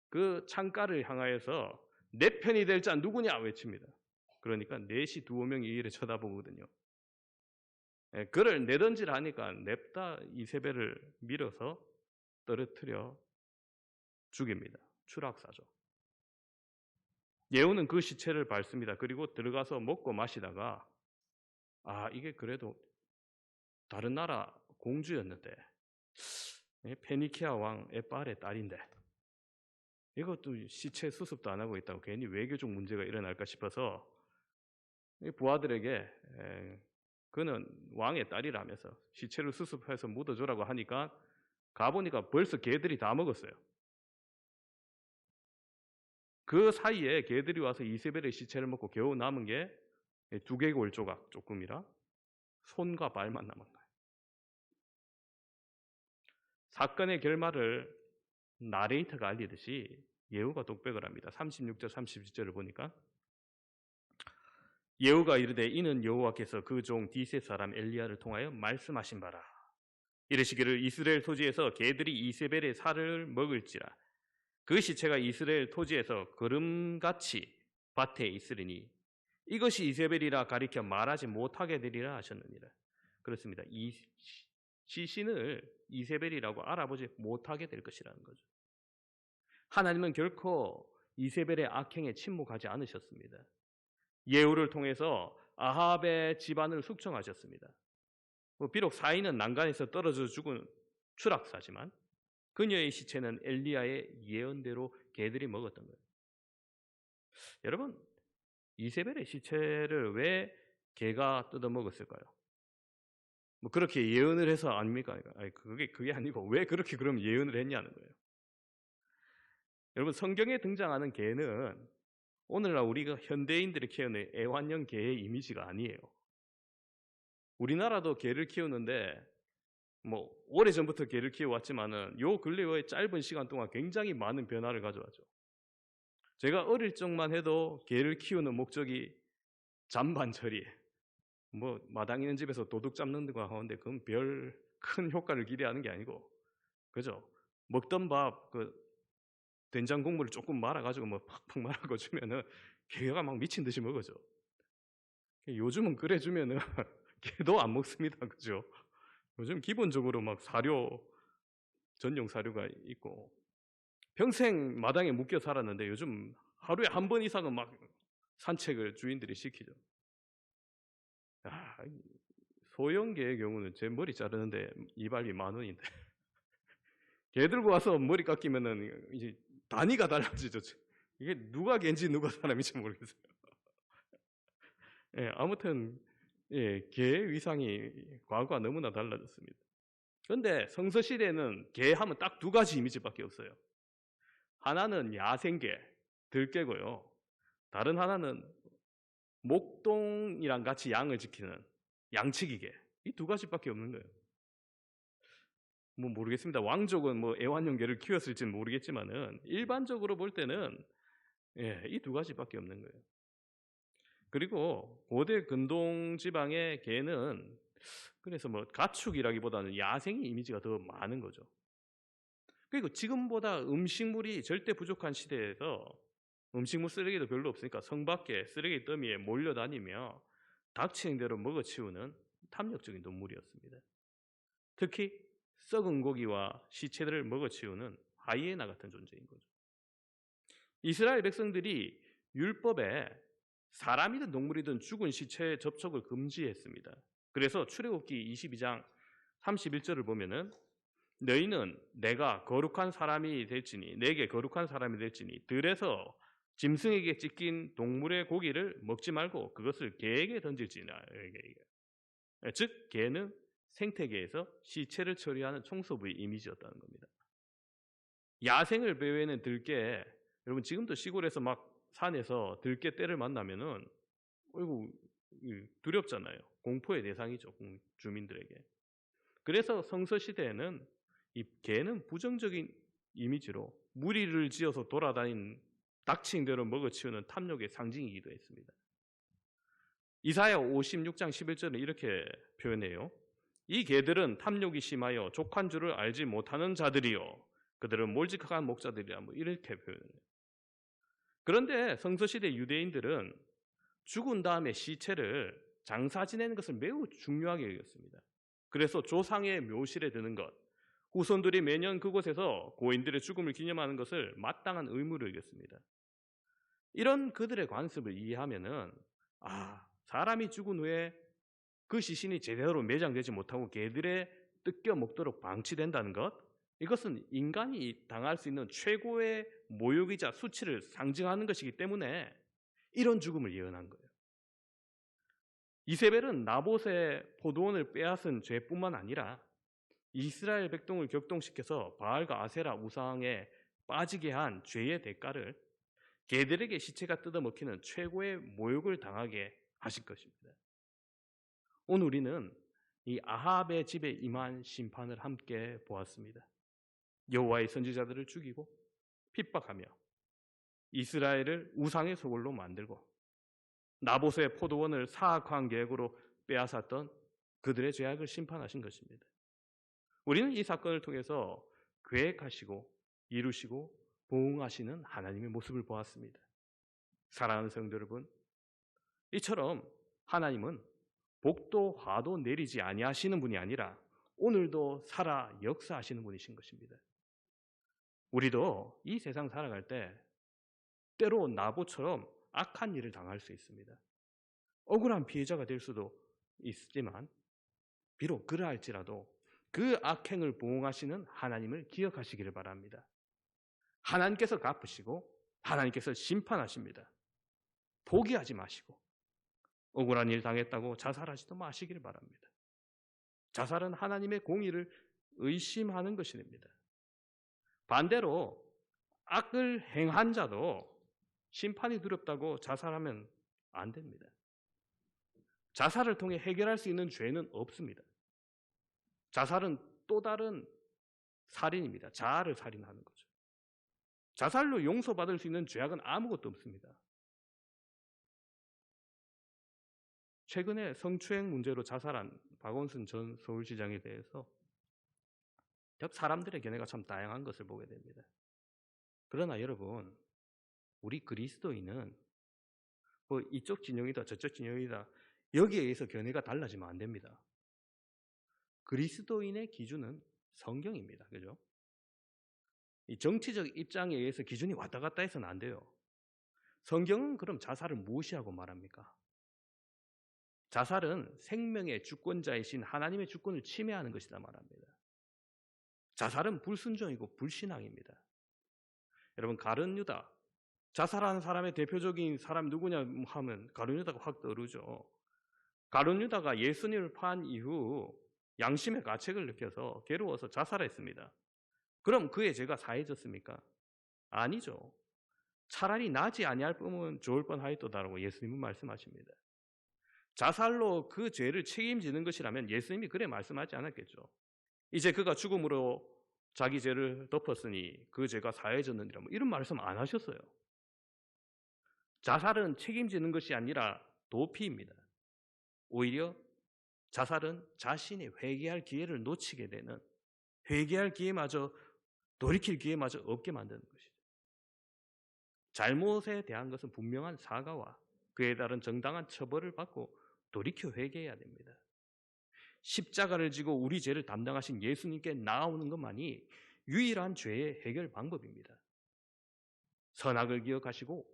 그 창가를 향하여서 내 편이 될 자 누구냐 외칩니다. 그러니까 넷이 두어 명이 이를 쳐다보거든요. 그를 내던지라 하니까 냅다 이세벨을 밀어서 떨어뜨려 죽입니다. 추락사죠. 예후는 그 시체를 밟습니다. 그리고 들어가서 먹고 마시다가 이게 그래도 다른 나라 공주였는데 페니키아 왕 에빨의 딸인데 이것도 시체 수습도 안 하고 있다고 괜히 외교적 문제가 일어날까 싶어서 부하들에게 그는 왕의 딸이라면서 시체를 수습해서 묻어주라고 하니까 가보니까 벌써 개들이 다 먹었어요. 그 사이에 개들이 와서 이세벨의 시체를 먹고 겨우 남은 게 두개골 조각 조금이라 손과 발만 남은 거예요. 사건의 결말을 나레이터가 알리듯이 예후가 독백을 합니다. 36절 37절을 보니까 예후가 이르되 이는 여호와께서 그 종 디셋 사람 엘리야를 통하여 말씀하신 바라. 이르시기를 이스라엘 토지에서 개들이 이세벨의 살을 먹을지라. 그 시체가 이스라엘 토지에서 거름같이 밭에 있으리니 이것이 이세벨이라 가리켜 말하지 못하게 되리라 하셨느니라. 그렇습니다. 이 시신을 이세벨이라고 알아보지 못하게 될 것이라는 거죠. 하나님은 결코 이세벨의 악행에 침묵하지 않으셨습니다. 예후를 통해서 아합의 집안을 숙청하셨습니다. 비록 사인은 난간에서 떨어져 죽은 추락사지만 그녀의 시체는 엘리야의 예언대로 개들이 먹었던 거예요. 여러분, 이세벨의 시체를 왜 개가 뜯어먹었을까요? 그렇게 예언을 해서 아닙니까? 그게 아니고 왜 그렇게 그럼 예언을 했냐는 거예요. 여러분, 성경에 등장하는 개는 오늘날 우리가 현대인들이 키우는 애완용 개의 이미지가 아니에요. 우리나라도 개를 키우는데 오래전부터 개를 키워왔지만은 요 근래의 짧은 시간 동안 굉장히 많은 변화를 가져왔죠. 제가 어릴 적만 해도 개를 키우는 목적이 잔반처리, 마당 있는 집에서 도둑 잡는 거 하는데 그건 별 큰 효과를 기대하는 게 아니고, 그죠? 먹던 밥 된장 국물을 조금 말아가지고 뭐 팍팍 말아가 주면은 개가 막 미친 듯이 먹어져. 요즘은 그래 주면은 개도 안 먹습니다, 그죠? 요즘 기본적으로 막 사료 전용 사료가 있고 평생 마당에 묶여 살았는데 요즘 하루에 한 번 이상은 막 산책을 주인들이 시키죠. 아, 소형개의 경우는 제 머리 자르는데 이발비 10,000원인데 개 들고 와서 머리 깎이면은 이제 단위가 달라지죠. 이게 누가 개인지 누가 사람인지 모르겠어요. 예, 아무튼 예, 개의 위상이 과거와 너무나 달라졌습니다. 그런데 성서 시대에는 개 하면 딱 두 가지 이미지밖에 없어요. 하나는 야생개, 들개고요. 다른 하나는 목동이랑 같이 양을 지키는 양치기개. 이 두 가지밖에 없는 거예요. 뭐 모르겠습니다. 왕족은 뭐 애완용개를 키웠을지는 모르겠지만은 일반적으로 볼 때는 예, 이 두 가지밖에 없는 거예요. 그리고 고대 근동 지방의 개는 그래서 뭐 가축이라기보다는 야생의 이미지가 더 많은 거죠. 그리고 지금보다 음식물이 절대 부족한 시대에서 음식물 쓰레기도 별로 없으니까 성 밖에 쓰레기 더미에 몰려다니며 닥치는 대로 먹어치우는 탐욕적인 동물이었습니다. 특히 썩은 고기와 시체들을 먹어치우는 하이에나 같은 존재인 거죠. 이스라엘 백성들이 율법에 사람이든 동물이든 죽은 시체의 접촉을 금지했습니다. 그래서 출애굽기 22장 31절을 보면은 너희는 내가 거룩한 사람이 될지니 내게 거룩한 사람이 될지니 들에서 짐승에게 찢긴 동물의 고기를 먹지 말고 그것을 개에게 던질지니라. 즉 개는 생태계에서 시체를 처리하는 청소부의 이미지였다는 겁니다. 야생을 배회하는 들개, 여러분 지금도 시골에서 막 산에서 들개 떼를 만나면은 어이구 두렵잖아요. 공포의 대상이죠, 주민들에게. 그래서 성서 시대에는 이 개는 부정적인 이미지로 무리를 지어서 돌아다니는 닥친 대로 먹어치우는 탐욕의 상징이기도 했습니다. 이사야 56장 11절은 이렇게 표현해요. 이 개들은 탐욕이 심하여 족한 줄을 알지 못하는 자들이요 그들은 몰직한 목자들이라 뭐 이렇게 표현해요. 그런데 성서시대 유대인들은 죽은 다음에 시체를 장사 지내는 것을 매우 중요하게 여겼습니다. 그래서 조상의 묘실에 드는 것, 후손들이 매년 그곳에서 고인들의 죽음을 기념하는 것을 마땅한 의무로 여겼습니다. 이런 그들의 관습을 이해하면은 사람이 죽은 후에 그 시신이 제대로 매장되지 못하고 개들의 뜯겨 먹도록 방치된다는 것, 이것은 인간이 당할 수 있는 최고의 모욕이자 수치를 상징하는 것이기 때문에 이런 죽음을 예언한 거예요. 이세벨은 나봇의 포도원을 빼앗은 죄뿐만 아니라 이스라엘 백성을 격동시켜서 바알과 아세라 우상에 빠지게 한 죄의 대가를 개들에게 시체가 뜯어먹히는 최고의 모욕을 당하게 하실 것입니다. 오늘 우리는 이 아합의 집에 임한 심판을 함께 보았습니다. 여호와의 선지자들을 죽이고 핍박하며 이스라엘을 우상의 소굴로 만들고 나봇의 포도원을 사악한 계획으로 빼앗았던 그들의 죄악을 심판하신 것입니다. 우리는 이 사건을 통해서 계획하시고 이루시고 보응하시는 하나님의 모습을 보았습니다. 사랑하는 성도 여러분, 이처럼 하나님은 복도 화도 내리지 아니하시는 분이 아니라 오늘도 살아 역사하시는 분이신 것입니다. 우리도 이 세상 살아갈 때 때로 나봇처럼 악한 일을 당할 수 있습니다. 억울한 피해자가 될 수도 있지만 비록 그러할지라도 그 악행을 보응하시는 하나님을 기억하시기를 바랍니다. 하나님께서 갚으시고 하나님께서 심판하십니다. 포기하지 마시고 억울한 일 당했다고 자살하지도 마시기를 바랍니다. 자살은 하나님의 공의를 의심하는 것이 됩니다. 반대로 악을 행한 자도 심판이 두렵다고 자살하면 안 됩니다. 자살을 통해 해결할 수 있는 죄는 없습니다. 자살은 또 다른 살인입니다. 자아를 살인하는 거죠. 자살로 용서받을 수 있는 죄악은 아무것도 없습니다. 최근에 성추행 문제로 자살한 박원순 전 서울시장에 대해서 사람들의 견해가 참 다양한 것을 보게 됩니다. 그러나 여러분, 우리 그리스도인은 뭐 이쪽 진영이다 저쪽 진영이다 여기에 의해서 견해가 달라지면 안 됩니다. 그리스도인의 기준은 성경입니다. 그죠? 이 정치적 입장에 의해서 기준이 왔다 갔다 해서는 안 돼요. 성경은 그럼 자살을 무시하고 말합니까? 자살은 생명의 주권자이신 하나님의 주권을 침해하는 것이다 말합니다. 자살은 불순종이고 불신앙입니다. 여러분, 가룟 유다, 자살한 사람의 대표적인 사람 누구냐 하면 가룟 유다가 확 떠오르죠. 가룟 유다가 예수님을 판 이후 양심의 가책을 느껴서 괴로워서 자살했습니다. 그럼 그의 죄가 사해졌습니까? 아니죠. 차라리 나지 아니할 뻔은 좋을 뻔하였도다라고 예수님은 말씀하십니다. 자살로 그 죄를 책임지는 것이라면 예수님이 그래 말씀하지 않았겠죠. 이제 그가 죽음으로 자기 죄를 덮었으니 그 죄가 사해졌느니라 뭐 이런 말씀 안 하셨어요. 자살은 책임지는 것이 아니라 도피입니다. 오히려 자살은 자신이 회개할 기회를 놓치게 되는, 회개할 기회마저, 돌이킬 기회마저 없게 만드는 것이죠. 잘못에 대한 것은 분명한 사과와 그에 따른 정당한 처벌을 받고 돌이켜 회개해야 됩니다. 십자가를 지고 우리 죄를 담당하신 예수님께 나아오는 것만이 유일한 죄의 해결 방법입니다. 선악을 기억하시고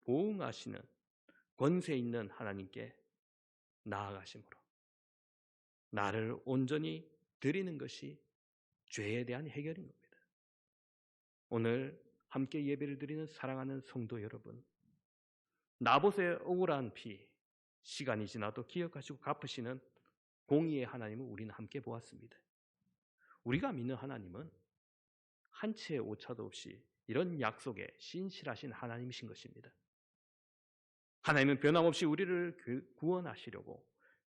보응하시는 권세 있는 하나님께 나아가심으로 나를 온전히 드리는 것이 죄에 대한 해결인 겁니다. 오늘 함께 예배를 드리는 사랑하는 성도 여러분, 나봇의 억울한 피, 시간이 지나도 기억하시고 갚으시는 공의의 하나님을 우리는 함께 보았습니다. 우리가 믿는 하나님은 한 치의 오차도 없이 이런 약속에 신실하신 하나님이신 것입니다. 하나님은 변함없이 우리를 구원하시려고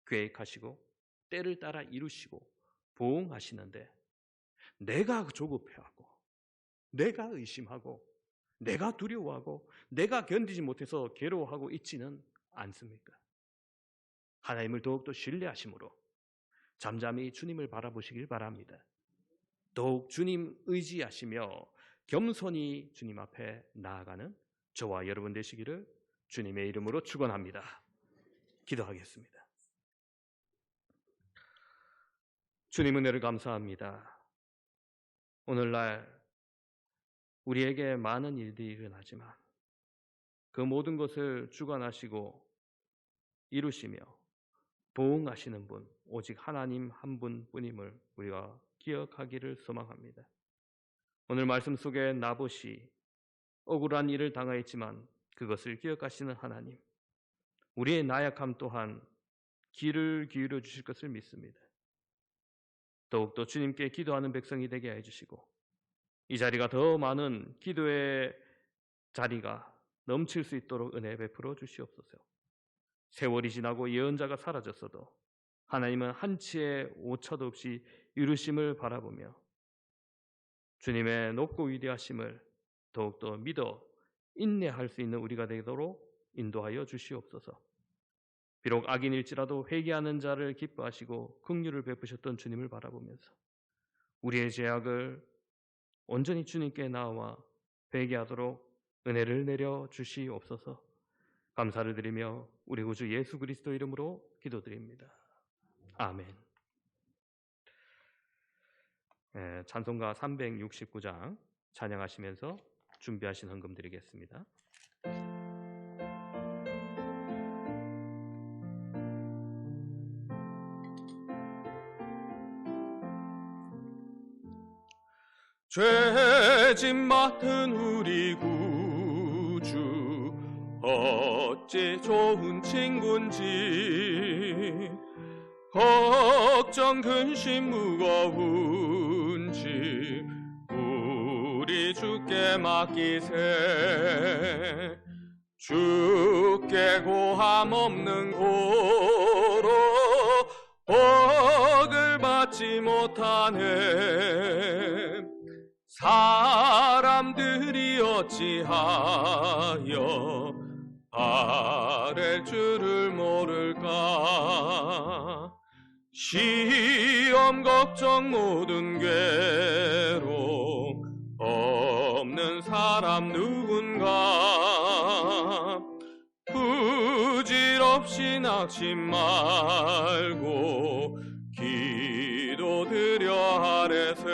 계획하시고 때를 따라 이루시고 보응하시는데, 내가 조급해하고 내가 의심하고 내가 두려워하고 내가 견디지 못해서 괴로워하고 있지는 않습니까? 하나님을 더욱더 신뢰하심으로 잠잠히 주님을 바라보시길 바랍니다. 더욱 주님 의지하시며 겸손히 주님 앞에 나아가는 저와 여러분 되시기를 주님의 이름으로 축원합니다. 기도하겠습니다. 주님 은혜를 감사합니다. 오늘날 우리에게 많은 일들이 일어나지만 그 모든 것을 주관하시고 이루시며 보응하시는 분 오직 하나님 한 분뿐임을 우리가 기억하기를 소망합니다. 오늘 말씀 속에 나봇이 억울한 일을 당하였지만 그것을 기억하시는 하나님, 우리의 나약함 또한 귀를 기울여 주실 것을 믿습니다. 더욱더 주님께 기도하는 백성이 되게 해주시고 이 자리가 더 많은 기도의 자리가 넘칠 수 있도록 은혜 베풀어 주시옵소서. 세월이 지나고 예언자가 사라졌어도 하나님은 한치의 오차도 없이 이루심을 바라보며 주님의 높고 위대하심을 더욱더 믿어 인내할 수 있는 우리가 되도록 인도하여 주시옵소서. 비록 악인일지라도 회개하는 자를 기뻐하시고 긍휼을 베푸셨던 주님을 바라보면서 우리의 죄악을 온전히 주님께 나와 회개하도록 은혜를 내려 주시옵소서. 감사를 드리며 우리 구주 예수 그리스도 이름으로 기도드립니다. 아멘. 찬송가 369장 찬양하시면서 준비하신 헌금 드리겠습니다. 죄짐 맡은 우리 구주 어찌 좋은 친구인지 걱정 근심 무거운지 우리 주께 맡기세. 주께 고함 없는 고로 복을 받지 못하네. 사람들이 어찌하여 바랄 줄을 모를까. 시험 걱정 모든 괴로움 없는 사람 사람 누군가 부질없이 낙심 말고 기도드려 아뢰세.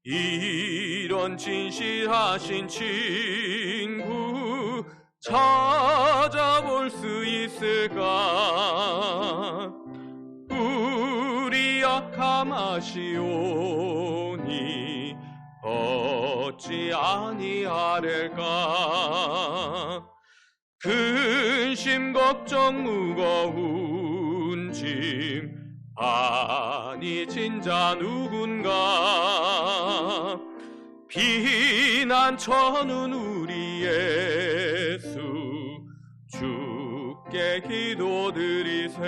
이런 진실하신 친구 찾아볼 수 있을까? 우리 약함 아시오니 어찌 아니하릴까? 근심 걱정 무거운 짐 아니 진자 누군가? 비난 쳐는 우리 예수 주께 기도드리세.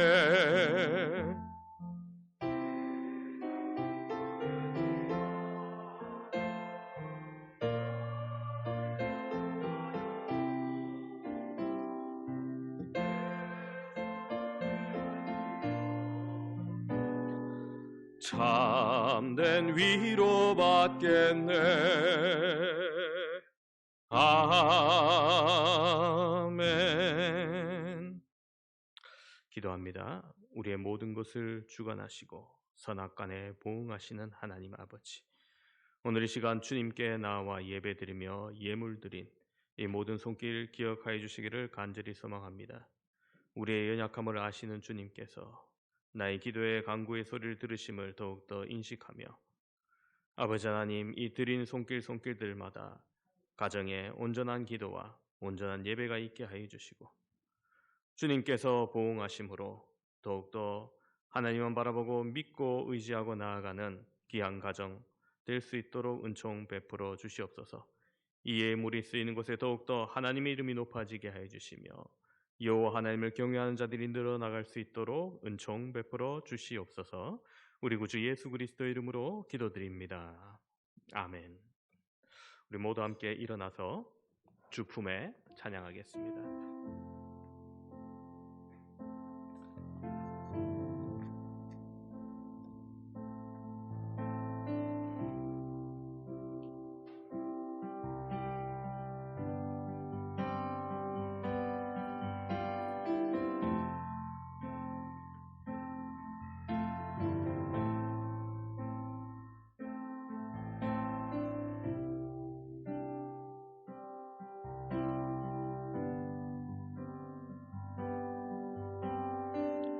참된 위로 받겠네. 아멘. 기도합니다. 우리의 모든 것을 주관하시고 선악간에 보응하시는 하나님 아버지, 오늘 이 시간 주님께 나와 예배드리며 예물드린 이 모든 손길 기억하여 주시기를 간절히 소망합니다. 우리의 연약함을 아시는 주님께서 나의 기도의 간구의 소리를 들으심을 더욱더 인식하며 아버지 하나님, 이 드린 손길들마다 가정에 온전한 기도와 온전한 예배가 있게 하여 주시고 주님께서 보응하심으로 더욱더 하나님만 바라보고 믿고 의지하고 나아가는 귀한 가정 될 수 있도록 은총 베풀어 주시옵소서. 이 예물이 쓰이는 곳에 더욱더 하나님의 이름이 높아지게 하여 주시며 여호와 하나님을 경외하는 자들이 늘어나갈 수 있도록 은총 베풀어 주시옵소서. 우리 구주 예수 그리스도의 이름으로 기도드립니다. 아멘. 우리 모두 함께 일어나서 주 품에 찬양하겠습니다.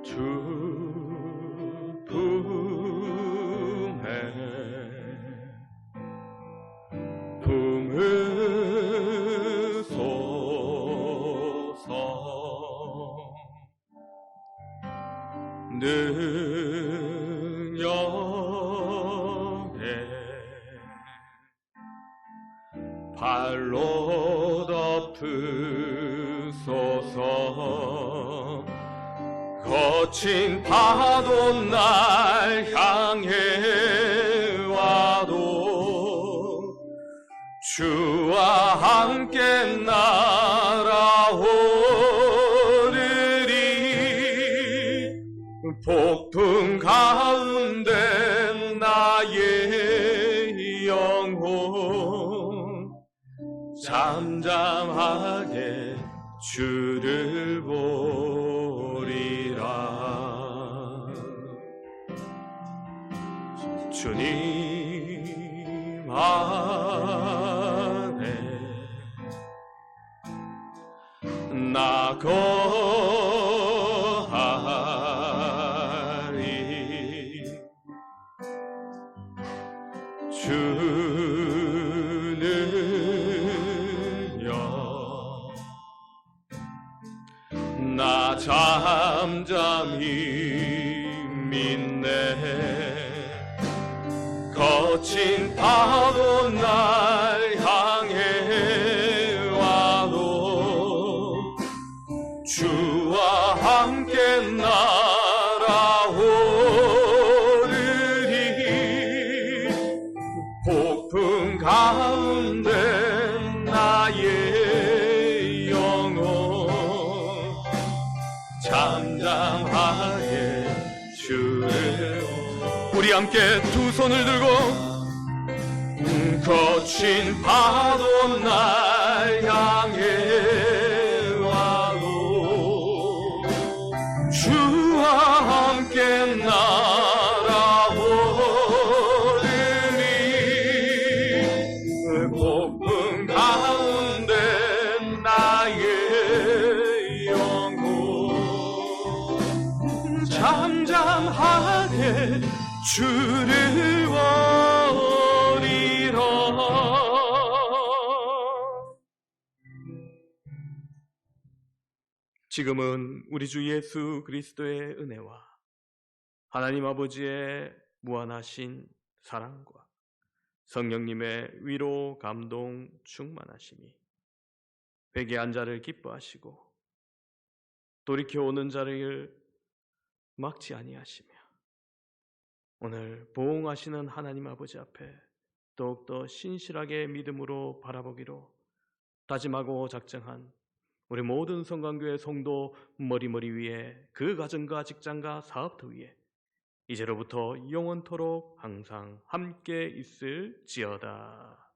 주 품에 품으소서. 능력에 발로 덮으소서. 거친 파도 날 향해 와도 주와 함께 날아오르리. 폭풍 가운데 나의 영혼 잠잠하게 주를 보리라. 주님 안에 나 거하리. 주는요 나 잠잠히 믿네. 거친 파도 날 향해 와도 주와 함께 날아오르리. 폭풍 가운데 나의 영혼 잠잠하게 주를. 우리 함께 두 손을 들고 거친 파도 날 향해 와도 주와 함께 날아오르니 폭풍 가운데 나의 영혼 잠잠하게 주를 버리라. 지금은 우리 주 예수 그리스도의 은혜와 하나님 아버지의 무한하신 사랑과 성령님의 위로 감동 충만하심이 회개한 자를 기뻐하시고 돌이켜 오는 자를 막지 아니하시며 오늘 보응하시는 하나님 아버지 앞에 더욱더 신실하게 믿음으로 바라보기로 다짐하고 작정한 우리 모든 성강교회 성도 머리머리 위에 그 가정과 직장과 사업터 위에 이제로부터 영원토록 항상 함께 있을지어다.